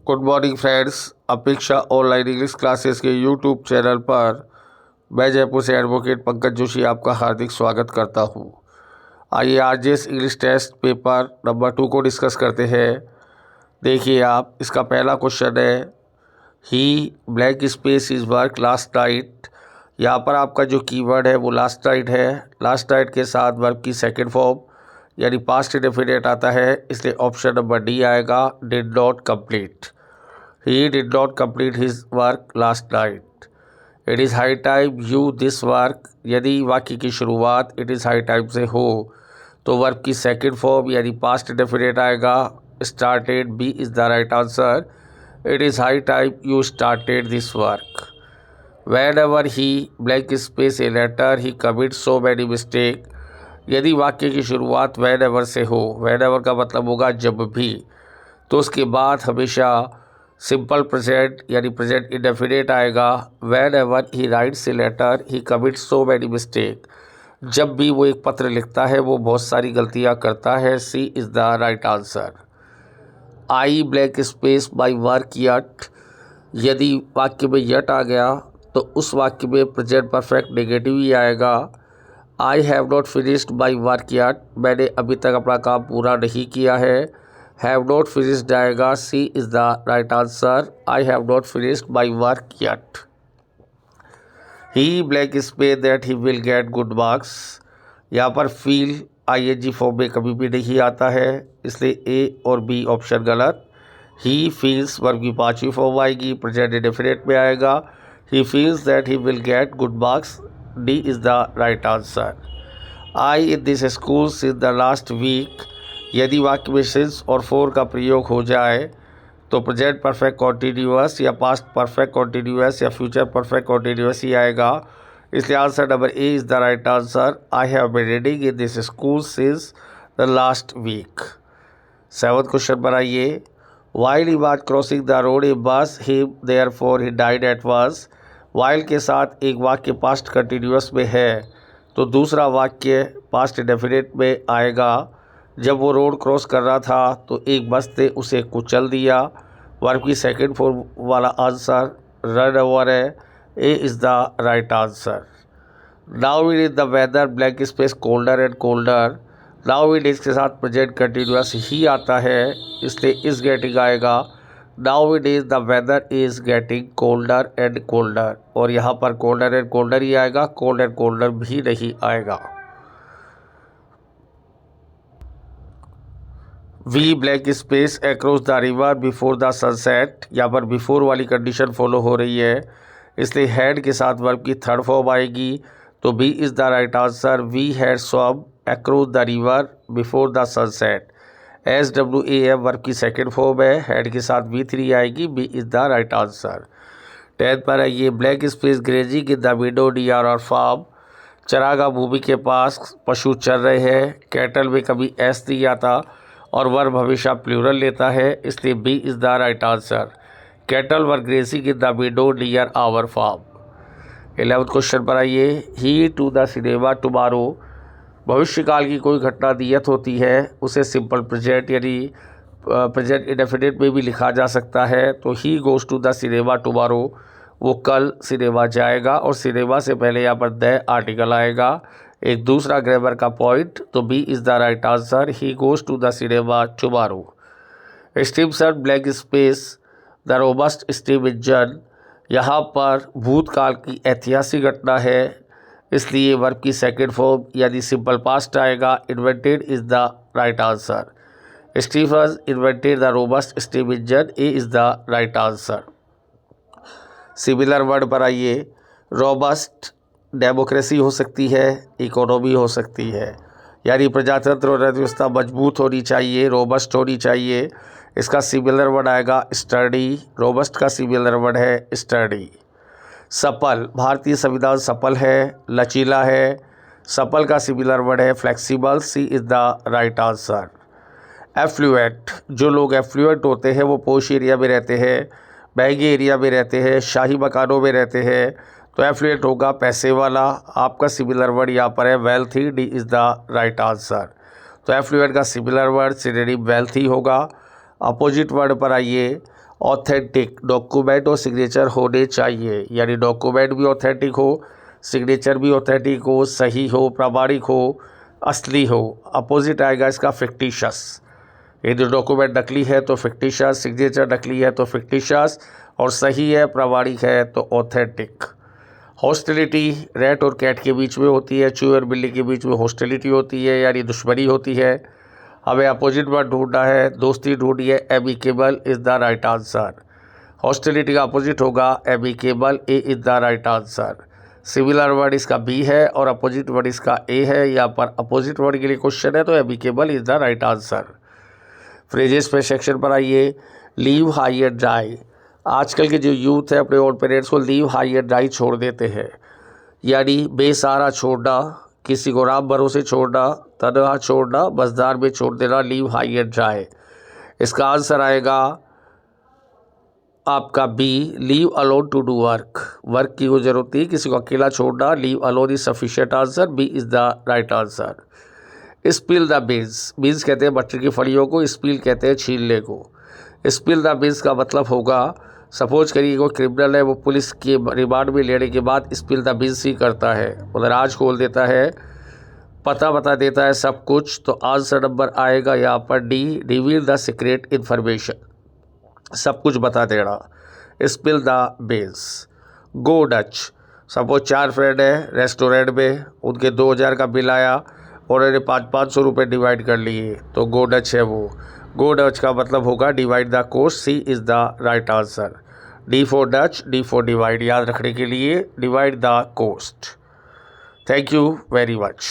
Good morning friends, अपेक्षा online English classes के YouTube channel पर मैं जयपुर से एडवोकेट पंकज जोशी आपका हार्दिक स्वागत करता हूं। आइए RJS English test paper number 2 को डिस्कस करते हैं। देखिए आप, इसका पहला क्वेश्चन है he blank space is work last night. यहाँ पर आपका जो कीवर्ड है वो लास्ट नाइट है। लास्ट नाइट के साथ वर्ब की सेकेंड फॉर्म यानी पास्ट इंडेफिनिट आता है, इसलिए ऑप्शन नंबर डी आएगा, did not complete. He did not complete his work last night. It is high time you this work. यदि वाक्य की शुरुआत इट इज़ हाई टाइम से हो तो वर्ब की सेकेंड फॉर्म यानी पास्ट इंडेफिनिट आएगा, started. B is the right answer. It is high time you started this work. Whenever he blank space a letter he commits so many mistake। यदि वाक्य की शुरुआत whenever से हो, whenever का मतलब होगा जब भी, तो उसके बाद हमेशा सिंपल प्रेजेंट यानी प्रेजेंट इंडेफिनिट आएगा। whenever he writes a letter he commits so many mistake। जब भी वो एक पत्र लिखता है वो बहुत सारी गलतियाँ करता है। C is the right answer. I blank space by work yet. यदि वाक्य में यट आ गया तो उस वाक्य में प्रेजेंट परफेक्ट नेगेटिव ही आएगा। आई have not finished my work yet. मैंने अभी तक अपना काम पूरा नहीं किया है। हैव नॉट फिनिश्ड आएगा। C is the right answer. I have not finished my work yet. He blank space that he will get good marks. यहाँ पर फील आईएनजी फॉर्म में कभी भी नहीं आता है, इसलिए ए और बी ऑप्शन गलत। ही फील्स वर्ब की पांचवी फॉर्म आएगी, प्रेजेंट इंडेफिनिट में आएगा। He feels that he will get good marks. D is the right answer. I in this school since the last week। यदि वाक्य में since और for का प्रयोग हो जाए तो प्रेजेंट परफेक्ट कॉन्टीन्यूअस या पास्ट परफेक्ट कॉन्टीन्यूअस या फ्यूचर परफेक्ट कॉन्टीन्यूअस ही आएगा, इसलिए answer number A is the right answer. I have been reading in this school since the last week. 7th question पर आइए। While he was crossing the road a bus him therefore he died at once। While के साथ एक वाक्य past continuous में है तो दूसरा वाक्य पास्ट इंडेफिनिट में आएगा। जब वो रोड क्रॉस कर रहा था तो एक बस ने उसे कुचल दिया। वर्ब की सेकंड फॉर्म वाला आंसर रन ओवर है। A is the right answer. Now it is the weather blank space colder and colder. Now it is के साथ प्रेजेंट कंटिन्यूअस ही आता है, इसलिए इज़ गेटिंग आएगा। Now it is the weather is getting colder and colder, और यहाँ पर कोल्डर एंड कोल्डर ही आएगा, कोल्ड एंड कोल्डर भी नहीं आएगा। We blank space across the river before the sunset. यहाँ पर बिफोर वाली कंडीशन फॉलो हो रही है, इसलिए हैड के साथ वर्ब की थर्ड फॉर्म आएगी, तो B is the right answer. We had swum across the river before the sunset. SWAM verb की सेकेंड फॉर्म है, हेड के साथ V3 आएगी। B is the right answer. 10th पर है ये blank space grazing in the meadow DR और farm. चरागा भूमि के पास पशु चल रहे हैं। कैटल में कभी एस नहीं आता और वर्ब हमेशा प्लूरल लेता है, इसलिए B is the right answer. Cattle were grazing in the meadow DR our farm. 11th question पर आइए। He to the cinema tomorrow. भविष्यकाल की कोई घटना नियत होती है, उसे सिंपल प्रेजेंट यानी प्रेजेंट इंडेफिनिट में भी लिखा जा सकता है। तो he goes to the cinema tomorrow, वो कल सिनेमा जाएगा, और सिनेमा से पहले यहाँ पर द आर्टिकल आएगा, एक दूसरा ग्रामर का पॉइंट, तो B is the right answer. He goes to the cinema tomorrow. Stephenson blank space the robust steam engine. यहाँ पर भूतकाल की ऐतिहासिक घटना है, इसलिए वर्ब की सेकेंड फॉर्म यानी सिंपल पास्ट आएगा। Invented is the right answer. Stephen invented the robust steam engine. A is the right answer. Similar word पर आइए। रोबस्ट डेमोक्रेसी हो सकती है, इकोनॉमी हो सकती है, यानी प्रजातंत्र और अर्थव्यवस्था मजबूत होनी चाहिए, रोबस्ट होनी चाहिए। इसका सिमिलर वर्ड आएगा स्टडी। रोबस्ट का सिमिलर वर्ड है स्टडी। सफल, भारतीय संविधान सफल है, लचीला है। सफल का सिमिलर वर्ड है flexible. C is the right answer. Affluent, जो लोग एफ्लुएंट होते हैं वो पोश एरिया में रहते हैं, महंगे एरिया में रहते हैं, शाही मकानों में रहते हैं, तो एफ्लुएंट होगा पैसे वाला। आपका सिमिलर वर्ड यहाँ पर है wealthy. D is the right answer. तो एफ्लुएंट का सिमिलर वर्ड सिनोनिम वेल्थी होगा। अपोजिट वर्ड पर आइए। ऑथेंटिक, डॉक्यूमेंट और सिग्नेचर होने चाहिए, यानी डॉक्यूमेंट भी ऑथेंटिक हो, सिग्नेचर भी ऑथेंटिक हो, सही हो, प्रामाणिक हो, असली हो। अपोजिट आएगा इसका फिक्टिशियस। यदि डॉक्यूमेंट नकली है तो फिक्टिशियस, सिग्नेचर नकली है तो फिक्टिशियस, और सही है, प्रामाणिक है तो ऑथेंटिक। हॉस्टिलिटी रैट और कैट के बीच में होती है, चूहे और बिल्ली के बीच में हॉस्टिलिटी होती है, यानी दुश्मनी होती है। हमें अपोजिट वर्ड ढूंढना है, दोस्ती ढूंढिए। Amicable is the right answer. Hostility का अपोजिट होगा amicable, A is the right answer. Similar word इसका बी है और अपोजिट वर्ड इसका ए है। यहाँ पर अपोजिट वर्ड के लिए क्वेश्चन है तो amicable is the right answer. Phrases पे सेक्शन पर आइए। Leave high and dry. आजकल के जो यूथ है अपने ओल्ड पेरेंट्स को लीव हाई एंड ड्राई छोड़ देते हैं, यानी बेसहारा छोड़ना, किसी को राम भरोसे छोड़ना, तनहा छोड़ना, मझधार में छोड़ देना, लीव हाई एंड ड्राई। इसका आंसर आएगा आपका बी, leave alone to do work. Work की कोई जरूरत नहीं, किसी को अकेला छोड़ना, leave alone is sufficient answer. B is the right answer. Spill the beans. Beans कहते हैं मटर की फलियों को, स्पिल कहते हैं छीलने को। स्पिल द बीन्स का मतलब होगा, सपोज करिए कोई क्रिमिनल है, वो पुलिस के रिमांड में लेने के बाद स्पिल द बीन्स ही करता है, मतलब राज खोल देता है, पता बता देता है सब कुछ। तो आंसर नंबर आएगा यहाँ पर D, reveal the secret information, सब कुछ बता देना। Spill the beans. Go Dutch. Suppose 4 friend है रेस्टोरेंट में, उनके 2000 का बिल आया और उन्होंने 500 रुपये डिवाइड कर लिए, तो गो डच है वो। गो डच का मतलब होगा divide the coast. C is the right answer. D for Dutch, D for divide याद रखने के लिए, divide the coast. Thank you very much.